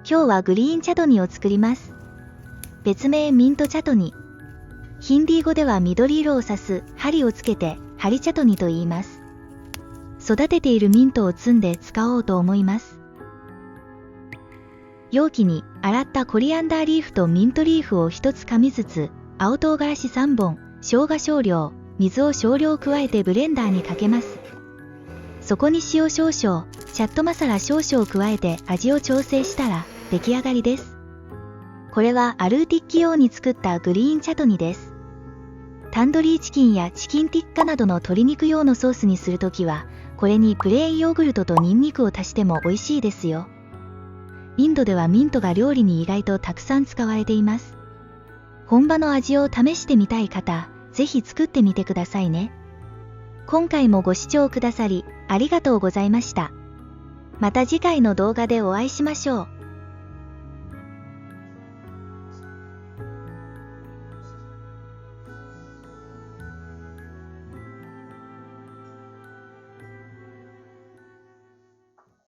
今日はグリーンチャトニを作ります。別名ミントチャトニ。ヒンディー語では緑色を指す針をつけてハリチャトニと言います。育てているミントを摘んで使おうと思います。容器に洗ったコリアンダーリーフとミントリーフを1つ噛みずつ、青唐辛子3本、生姜少量、水を少量加えてブレンダーにかけます。そこに塩少々、チャットマサラ少々加えて味を調整したら出来上がりです。これはアルーティッキ用に作ったグリーンチャトニです。タンドリーチキンやチキンティッカなどの鶏肉用のソースにするときは、これにプレーンヨーグルトとニンニクを足しても美味しいですよ。インドではミントが料理に意外とたくさん使われています。本場の味を試してみたい方、ぜひ作ってみてくださいね。今回もご視聴くださり、ありがとうございました。また次回の動画でお会いしましょう。